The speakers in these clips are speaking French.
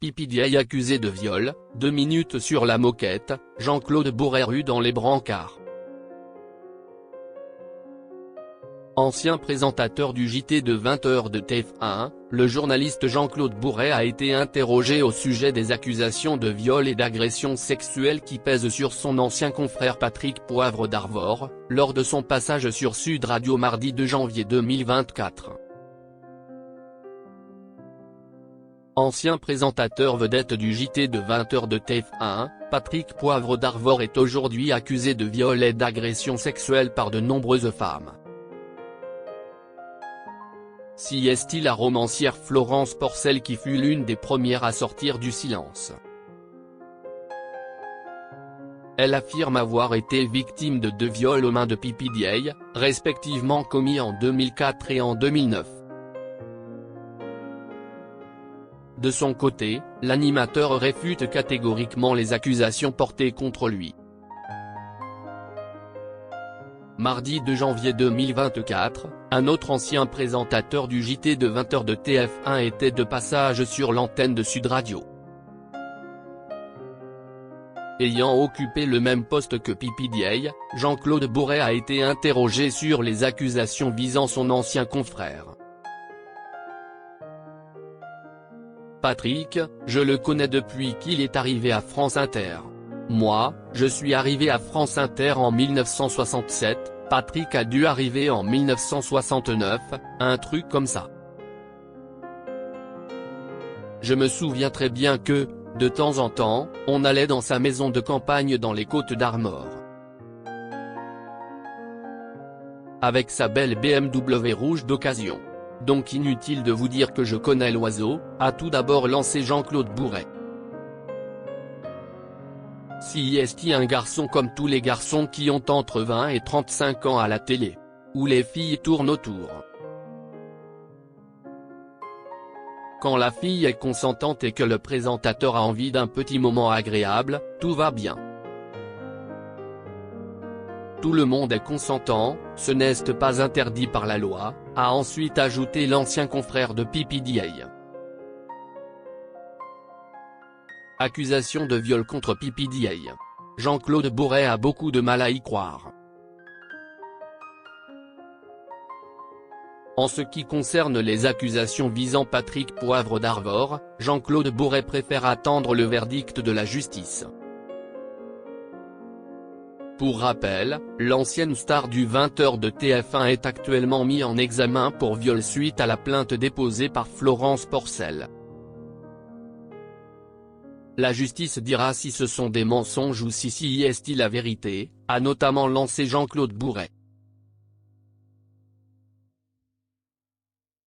PPDA accusé de viol, 2 minutes sur la moquette, Jean-Claude Bourret rue dans les brancards. Ancien présentateur du JT de 20h de TF1, le journaliste Jean-Claude Bourret a été interrogé au sujet des accusations de viol et d'agression sexuelle qui pèsent sur son ancien confrère Patrick Poivre d'Arvor, lors de son passage sur Sud Radio mardi 2 janvier 2024. Ancien présentateur vedette du JT de 20h de TF1, Patrick Poivre d'Arvor est aujourd'hui accusé de viol et d'agression sexuelle par de nombreuses femmes. Si est-il la romancière Florence Porcel qui fut l'une des premières à sortir du silence. Elle affirme avoir été victime de 2 viols aux mains de PPDA, respectivement commis en 2004 et en 2009. De son côté, l'animateur réfute catégoriquement les accusations portées contre lui. Mardi 2 janvier 2024, un autre ancien présentateur du JT de 20h de TF1 était de passage sur l'antenne de Sud Radio. Ayant occupé le même poste que PPDA, Jean-Claude Bourret a été interrogé sur les accusations visant son ancien confrère. Patrick, je le connais depuis qu'il est arrivé à France Inter. Moi, je suis arrivé à France Inter en 1967, Patrick a dû arriver en 1969, un truc comme ça. Je me souviens très bien que, de temps en temps, on allait dans sa maison de campagne dans les Côtes d'Armor. Avec sa belle BMW rouge d'occasion. Donc inutile de vous dire que je connais l'oiseau, a tout d'abord lancé Jean-Claude Bourret. Si est-il un garçon comme tous les garçons qui ont entre 20 et 35 ans à la télé. Où les filles tournent autour. Quand la fille est consentante et que le présentateur a envie d'un petit moment agréable, tout va bien. Tout le monde est consentant, ce n'est pas interdit par la loi, a ensuite ajouté l'ancien confrère de PPDA. Accusation de viol contre PPDA. Jean-Claude Bourret a beaucoup de mal à y croire. En ce qui concerne les accusations visant Patrick Poivre d'Arvor, Jean-Claude Bourret préfère attendre le verdict de la justice. Pour rappel, l'ancienne star du 20h de TF1 est actuellement mis en examen pour viol suite à la plainte déposée par Florence Porcel. La justice dira si ce sont des mensonges ou si est la vérité, a notamment lancé Jean-Claude Bourret.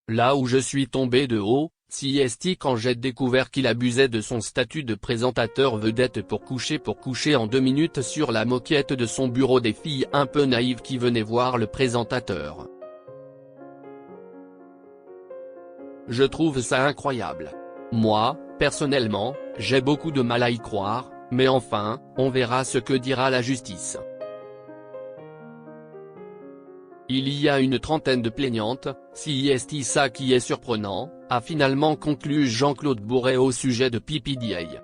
Là où je suis tombé de haut, si est quand j'ai découvert qu'il abusait de son statut de présentateur vedette pour coucher en 2 minutes sur la moquette de son bureau des filles un peu naïves qui venaient voir le présentateur. Je trouve ça incroyable. Moi, personnellement, j'ai beaucoup de mal à y croire, mais enfin, on verra ce que dira la justice. Il y a une trentaine de plaignantes, si est ça qui est surprenant, a finalement conclu Jean-Claude Bourret au sujet de PPDA.